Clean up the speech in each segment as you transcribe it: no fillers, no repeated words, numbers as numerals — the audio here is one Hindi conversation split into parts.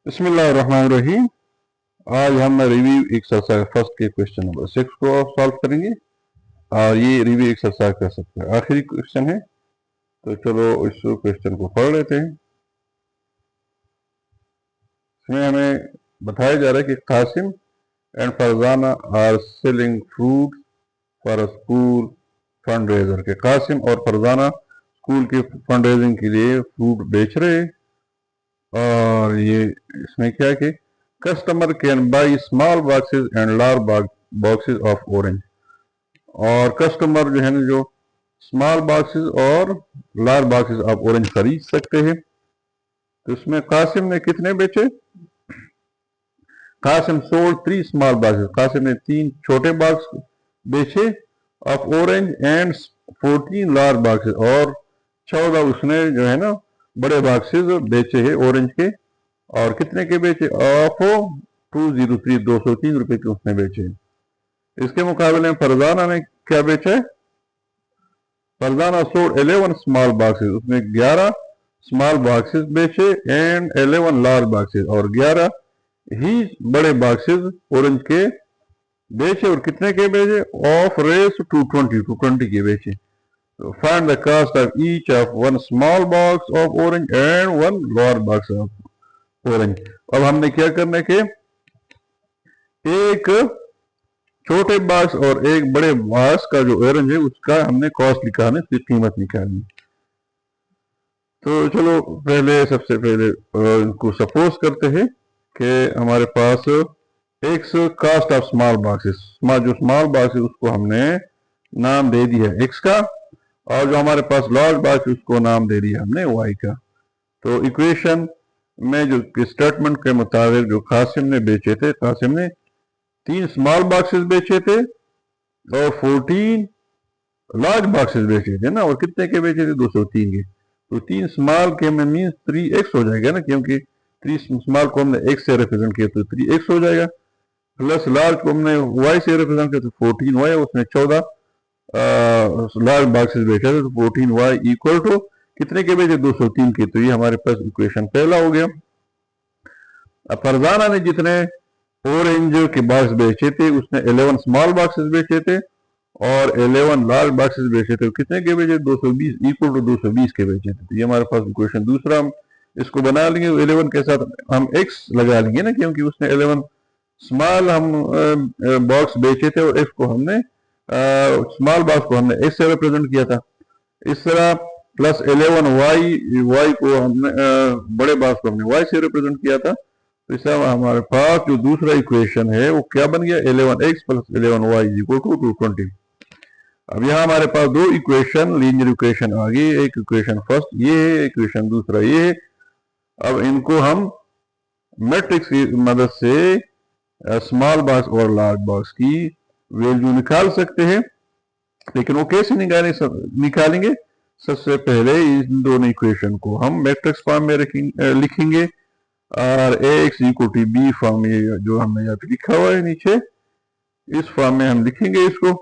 बिस्मिल्लाहिर्रहमानिर्रहीम। आज हम रिव्यू एक्सरसाइज फर्स्ट के क्वेश्चन नंबर 6 को सॉल्व करेंगे और ये रिव्यू एक्सरसाइज का सबसे आखिरी क्वेश्चन है। तो चलो इस क्वेश्चन को पढ़ लेते हैं। इसमें हमें बताया जा रहा है कि Kasim and Farzana are selling fruit for a school fund raiser के कासिम और फरजाना स्कूल के फंड रेजिंग के लिए फ्रूट बेच रहे हैं। और ये इसमें क्या है कि customer can buy small boxes and large boxes of orange. और कस्टमर जो है ना जो स्मॉल बॉक्सेस और लार्ज बॉक्सेस ऑफ ऑरेंज खरीद सकते हैं। तो इसमें कासिम ने कितने बेचे? Kasim sold 3 small boxes. Kasim ने 3 छोटे बॉक्स बेचे of orange and 14 large boxes, और 14 उसने जो है ना बड़े बॉक्सेस बेचे हैं ऑरेंज के। और कितने के बेचे? ऑफ 203 203 रुपए के उसने बेचे। इसके मुकाबले में फरजाना ने क्या बेचा है? Farzana sold 11 small boxes. उसने 11 स्मॉल बॉक्सेस बेचे एंड 11 लार्ज बॉक्सेस, और 11 ही बड़े बॉक्सेस ऑरेंज के बेचे। और कितने के बेचे? ऑफ रेस 220 के बेचे। तो find the cost of each of 1 small box of orange and 1 large box of orange. अब हमने क्या करना है कि एक छोटे बॉक्स और एक बड़े बॉक्स का जो ऑरेंज है उसका हमने कॉस्ट निकालना, उसकी कीमत निकालनी। तो चलो सबसे पहले इनको सपोज करते हैं कि हमारे पास x cost of small boxes, जो स्मॉल बॉक्स है उसको हमने नाम दे दिया एक्स का, और जो हमारे पास लार्ज बॉक्स उसको नाम दे दिया हमने वाई का। तो इक्वेशन में जो स्टेटमेंट के मुताबिक जो कासिम ने बेचे थे, कासिम ने 3 स्मॉल बॉक्सेस बेचे थे और 14 लार्ज बॉक्सेस बेचे थे ना। और कितने के बेचे थे? 203 के। तो 3 स्मॉल के में मीन 3x हो जाएगा ना, क्योंकि 3 स्मॉल को हमने x से रिप्रेजेंट किया तो 3x हो जाएगा, प्लस लार्ज को हमने y से रिप्रेजेंट किया तो 14y, उसने 14 लार्ज बॉक्सेस बेचा थे तो 14y इक्वल टू कितने के बेचे? 203 के। तो ये हमारे पास इक्वेशन पहला हो गया। अब फरजाना ने जितने ऑरेंज के बॉक्स बेचे थे उसने 11 स्मॉल बॉक्सेस बेचे थे और 11 लार्ज बॉक्सेस बेचे थे। कितने के बेचे? 220 इक्वल टू 220 के बेचे थे। तो ये हमारे पास इक्वेशन दूसरा। हम इसको बना लेंगे 11 के साथ हम x लगा लेंगे ना, क्योंकि उसने 11 स्मॉल हम बॉक्स बेचे थे और x को हमने स्मॉल बॉक्स को हमने x से रिप्रेजेंट किया था। इस तरह प्लस 11y को हमने बड़े बॉक्स को हमने y से रिप्रेजेंट किया था। तो इससे हमारे पास जो दूसरा इक्वेशन है वो क्या बन गया? 11x plus 11y equal to 220। अब यहाँ हमारे पास दो इक्वेशन लीनियर इक्वेशन आ गई। एक इक्वेशन फर्स्ट ये है, इक्वेशन दूसरा ये है। अब इनको हम मैट्रिक्स की मदद से स्मॉल बॉक्स और लार्ज बॉक्स की वैल्यू निकाल सकते हैं। लेकिन वो कैसे निकालेंगे? सबसे पहले इन दोनों इक्वेशन को हम मैट्रिक्स फॉर्म में लिखेंगे, और x equal to B form में जो हमने यहाँ पे लिखा हुआ है नीचे, इस फॉर्म में हम लिखेंगे इसको।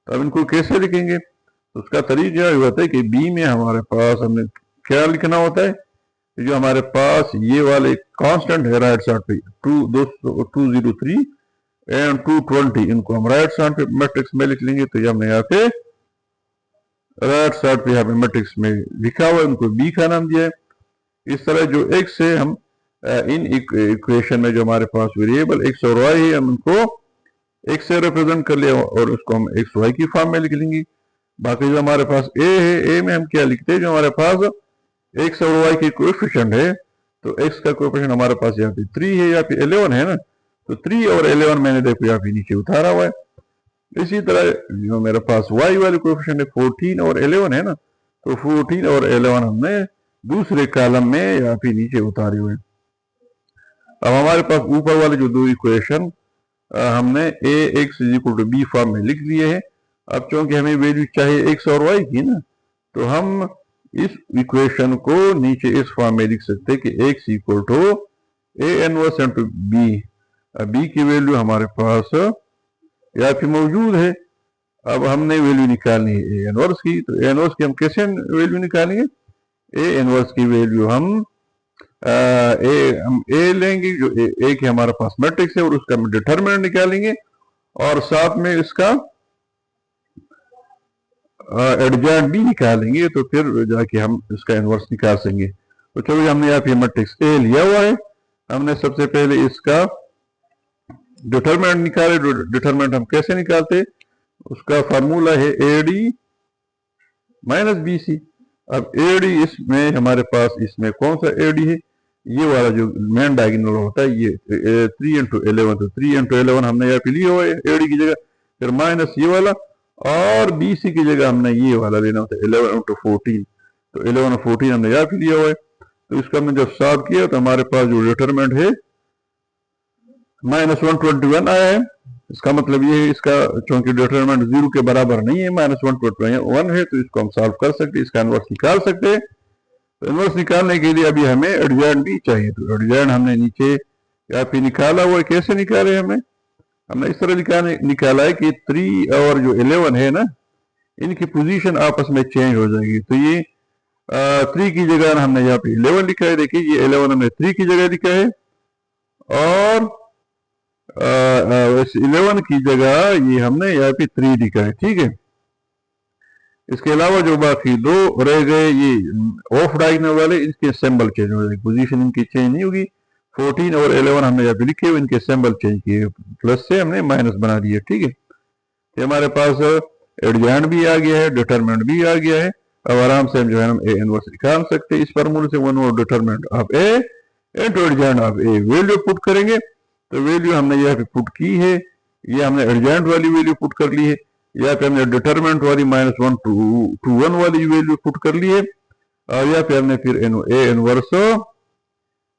अब इनको कैसे लिखेंगे? तो उसका तरीका ये होता है कि बी में हमारे पास हमने क्या लिखना होता है? जो हमारे पास ये वाले कांस्टेंट है राइट साइड पे 203 एंड 220, इनको हम राइट साइड पे मैट्रिक्स में लिख लेंगे। तो ये हमने यहाँ पे राइट साइड पे यहाँ पे मैट्रिक्स में लिखा हुआ है, उनको बी का नाम दिया है। इस तरह जो एक्स है हम इन इक्वेशन में जो हमारे पास वेरिएबल एक्स और वाई है हम उनको एक्स से रिप्रेजेंट कर लिया और उसको हम एक्स वाई की फॉर्म में लिख लेंगे। बाकी जो हमारे पास ए है, ए में हम क्या लिखते हैं? जो हमारे पास एक्स और वाई की कोएफिशिएंट है, तो एक्स का कोएफिशिएंट हमारे पास यहाँ पे 3 है, यहाँ पे 11 है ना, तो 3 और 11 मैंने देखो यहाँ पे नीचे उतारा हुआ है। इसी तरह जो मेरे पास वाई वाले कोएफिशिएंट है 14 और 11 है ना, तो 14 और 11 हमने दूसरे कॉलम में यहाँ पे नीचे उतारे हुए। अब हमारे पास ऊपर वाले जो दो इक्वेशन हमने A X equal to B form में लिख दिए हैं। अब चूंकि हमें वैल्यू चाहिए एक्स और वाई की ना, तो हम इस इक्वेशन को नीचे इस फॉर्म में लिख सकते हैं कि x equal to A inverse into B. B की वैल्यू हमारे पास यहाँ पे मौजूद है। अब हमने वैल्यू निकालनी है ए इनवर्स की। तो ए इनवर्स की हम कैसे वैल्यू निकालेंगे? ए इनवर्स की वैल्यू हम हम ए लेंगे जो एक ही हमारे पास मैट्रिक्स है और उसका हम डिटरमिनेंट निकालेंगे और साथ में इसका एडजॉइंट भी निकालेंगे, तो फिर जाके हम इसका इनवर्स निकाल सकेंगे। तो चलो हमने यहाँ पे मैट्रिक्स ए लिया हुआ है, हमने सबसे पहले इसका डिटरमिनेंट निकाले। डिटरमिनेंट हम कैसे निकालते, उसका फार्मूला है A D minus B C. अब ए डी इसमें हमारे पास इसमें कौन सा ए डी है, ये वाला जो मेन डायगोनल होता है ये 3 इंटू 11, तो 3 इंटू 11 हमने यहाँ पे लिया हुआ है ए डी की जगह, फिर माइनस ये वाला और बी सी की जगह हमने ये वाला लेना होता है 11 इंटू 14, तो 11 और 14 हमने यहाँ पे लिया हुआ है। तो इसका हमने जब सॉल्व किया तो हमारे पास जो डिटरमिनेंट है -121 आया है। इसका मतलब ये है इसका चूंकि डिटरमिनेंट 0 के बराबर नहीं है, -121 है, तो इसको हम सॉल्व कर सकते हैं, इसका इनवर्स निकाल सकते हैं। तो इनवर्स निकालने के लिए अभी हमें एडजॉइंट भी चाहिए, तो एडजॉइंट हमने नीचे यहाँ पे निकाला हुआ है। कैसे निकाले हमने इस तरह निकाला है कि 3 और जो 11 है ना, इनकी पोजीशन आपस में चेंज हो जाएगी। तो ये 3 की जगह हमने यहाँ पे 11 लिखा है, देखिए ये 11 हमने 3 की जगह लिखा है और 11 की जगह ये हमने यहाँ पे 3 लिखा है, ठीक है। इसके अलावा जो बाकी दो रह गए ये ऑफ डायगोनल वाले, इसके सिंबल चेंज हो जाएगी, पोजीशन इनकी चेंज नहीं होगी। 14 और 11 हमने यहाँ पे लिखे हुए, इनके सिंबल चेंज किए, प्लस से हमने माइनस बना दिया, ठीक है। तो हमारे पास एडजॉइंट भी आ गया है, डिटरमिनेंट भी आ गया है। अब आराम से हम जो है हम ए इनवर्स निकाल सकते हैं इस फार्मूले से, 1 और determinant of A into adjoint of A. Value put करेंगे तो वैल्यू हमने यहाँ पे पुट की है, ये हमने एडजॉइंट वाली वैल्यू पुट कर ली है, यहाँ पे हमने डिटरमिनेंट वाली -121 वाली वैल्यू पुट कर ली है और यहाँ पे हमने फिर ए इनवर्स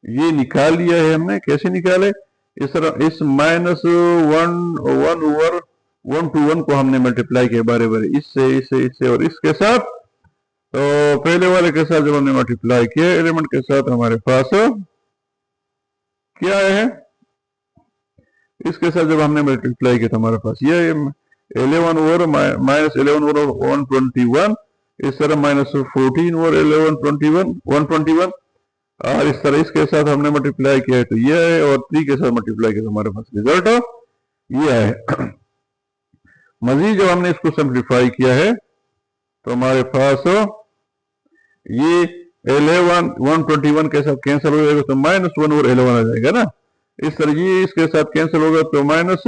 ये निकाल लिया है। हमने कैसे निकाले, इस तरह इस -1 को हमने मल्टीप्लाई किया बारे बारे इससे और इसके साथ। तो पहले वाले के साथ जब हमने मल्टीप्लाई किया एलिमेंट के साथ, हमारे पास क्या है, इसके साथ जब हमने मल्टीप्लाई किया तो हमारे पास ये 11 और -11 और 121, इस तरह -14 और 121 और इस तरह इसके साथ हमने मल्टीप्लाई किया है तो ये है, और 3 के साथ मल्टीप्लाई किया तो हमारे पास रिजल्ट ये है। मजीद जब हमने इसको सिंप्लीफाई किया है तो हमारे पास ये 11 121 के साथ कैंसिल हो जाएगा तो -1 और 11 आ जाएगा ना। इस तरह ये इसके साथ कैंसिल होगा तो माइनस,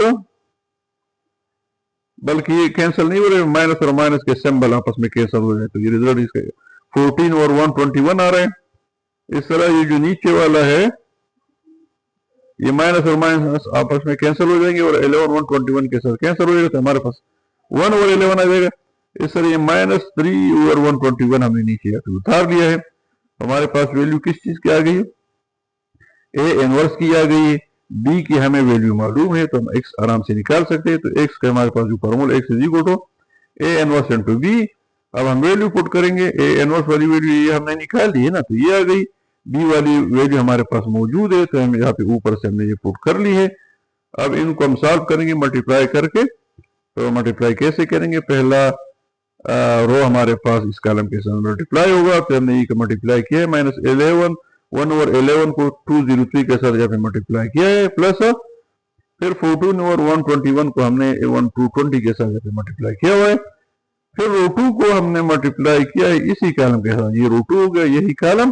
बल्कि ये कैंसिल नहीं हो रहे, माइनस और माइनस के सिंबल आपस में कैंसिल हो जाए, तो ये रिजल्ट इसका 14 और 121 आ रहे हैं। इस तरह ये जो नीचे वाला है ये माइनस और माइनस आपस में कैंसिल हो जाएंगे और 11 121 के साथ कैंसिल हो जाएगा तो हमारे पास 1 और 11 आ जाएगा। इस तरह ये -3 और 121 हमने नीचे उतार लिया है। हमारे पास वैल्यू किस चीज की आ गई है, ए इनवर्स की आ गई है, बी की हमें वैल्यू मालूम है तो हम एक्स आराम से निकाल सकते हैं। तो एक्स का हमारे पास जो formula x is equal to A inverse into B. अब हम वैल्यू पुट करेंगे, ए इनवर्स वाली वैल्यू ये हमने निकाल ली है ना, तो ये आ गई, बी वाली वैल्यू हमारे पास मौजूद है तो हम यहाँ पे ऊपर से हमने ये पुट कर ली है। अब इनको हम सॉल्व करेंगे मल्टीप्लाई करके। तो मल्टीप्लाई कैसे करेंगे, पहला रो हमारे पास इस कॉलम के साथ मल्टीप्लाई होगा, तो हमने ये मल्टीप्लाई किया है -11 1 और 11 को 203 के साथ यहाँ पे मल्टीप्लाई किया है, प्लस फिर 14 और 121 को हमने 1220 के साथ यहाँ पे मल्टीप्लाई किया हुआ है। फिर रो 2 को हमने मल्टीप्लाई किया है इसी कॉलम के साथ, ये रो 2 हो गया, यही कॉलम,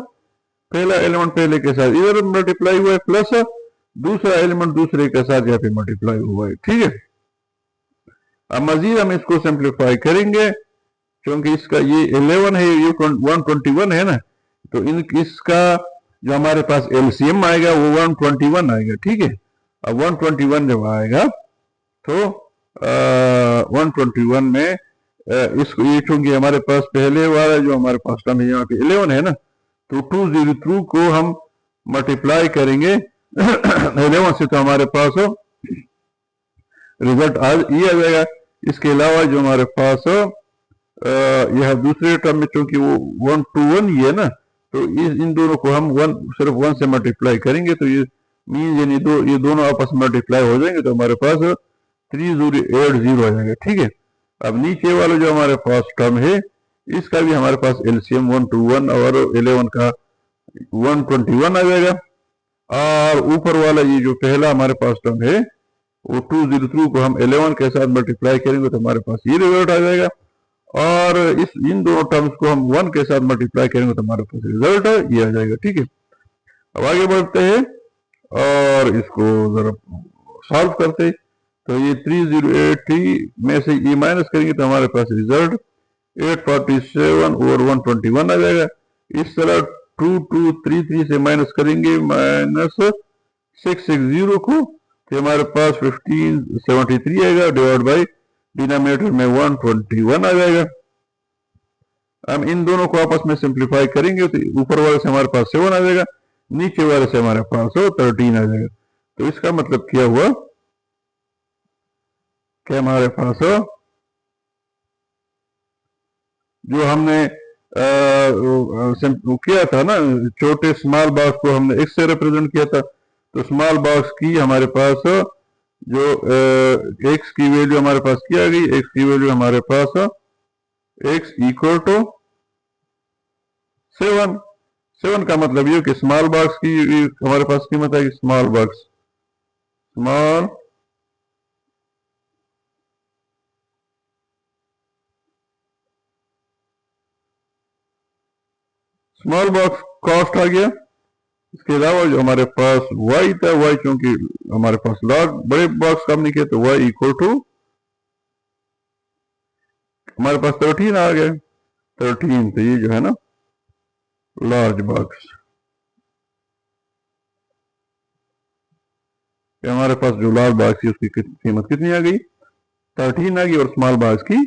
पहला एलिमेंट पहले के साथ इधर मल्टीप्लाई हुआ है, प्लस दूसरा एलिमेंट दूसरे के साथ यहाँ पे मल्टीप्लाई हुआ है, ठीक है। अब मजीद हम इसको सिंप्लीफाई करेंगे, क्योंकि इसका ये 11 है, ये 121 है ना, तो इसका जो हमारे पास एलसीएम आएगा वो 121 आएगा, ठीक है। अब 121 जब आएगा तो 121 में इसको ये चूंकि हमारे पास पहले वाला जो हमारे पास टर्म है यहाँ पे 11 है ना, तो 203 को हम मल्टीप्लाई करेंगे 11 से तो हमारे पास रिजल्ट ये आ जाएगा। इसके अलावा जो हमारे पास यह दूसरे टर्म में चूंकि वो 121 ही है ना, तो इन दोनों को हम सिर्फ 1 से मल्टीप्लाई करेंगे तो ये मीन यानी ये दोनों आपस में मल्टीप्लाई हो जाएंगे तो हमारे पास 3080 आ जाएगा, ठीक है। अब नीचे वाला जो हमारे पास टर्म है इसका भी हमारे पास एलसीएम 121 और 11 का 121 आ जाएगा। और ऊपर वाला ये जो पहला हमारे पास टर्म है वो 203 को हम 11 के साथ मल्टीप्लाई करेंगे तो हमारे पास ये रिजल्ट आ जाएगा। और इन दोनों टर्म्स को हम 1 के साथ मल्टीप्लाई करेंगे तो हमारे पास रिजल्ट ये आ जाएगा। ठीक है, अब आगे बढ़ते हैं और इसको जरा सॉल्व करते हैं। तो ये 3083 में से ये माइनस करेंगे तो हमारे पास रिजल्ट 847 ओवर 121 आ जाएगा। इस तरह 2233 से माइनस करेंगे माइनस 660 को तो हमारे पास 1573 आएगा डिवाइड बाई डिनोमिनेटर में 121 आ जाएगा। हम इन दोनों को आपस में सिंप्लीफाई करेंगे तो ऊपर वाले से हमारे पास 7 आ जाएगा, नीचे वाले से हमारे पास 13 आ जाएगा। तो इसका मतलब क्या हुआ कि हमारे पास जो हमने किया था ना, छोटे स्मॉल बॉक्स को हमने x से रिप्रेजेंट किया था, तो स्मॉल बॉक्स की हमारे पास जो x की वैल्यू हमारे पास क्या आ गई, x की वैल्यू हमारे पास x इक्वल टू 7 का मतलब ये कि स्मॉल बॉक्स की हमारे पास कीमत है स्मॉल बॉक्स कॉस्ट आ गया। इसके अलावा जो हमारे पास y था, y चूंकि हमारे पास लार्ज बड़े बॉक्स का हमने किया तो y इक्वल टू हमारे पास 13 आ गया। 13 तो ये जो है ना लार्ज बॉक्स, हमारे पास जो लार्ज बॉक्स की उसकी कीमत कितनी आ गई 13 आ गई और स्मॉल बॉक्स की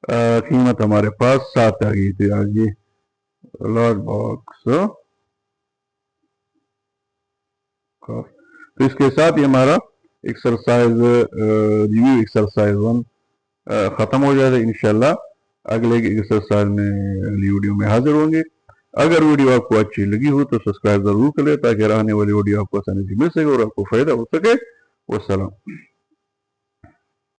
कीमत हमारे पास 7 आ गई। तो आज ये लार्ज बॉक्स तो इसके साथ ही हमारा एक्सरसाइज रिव्यू एक्सरसाइज 1 खत्म हो जाएगा। इंशाल्लाह अगले एक्सरसाइज में अगली वीडियो में हाजिर होंगे। अगर वीडियो आपको अच्छी लगी हो तो सब्सक्राइब जरूर करें ताकि आने वाली वीडियो आपको आसानी से मिल सके और आपको फायदा हो सके। वस्सलाम।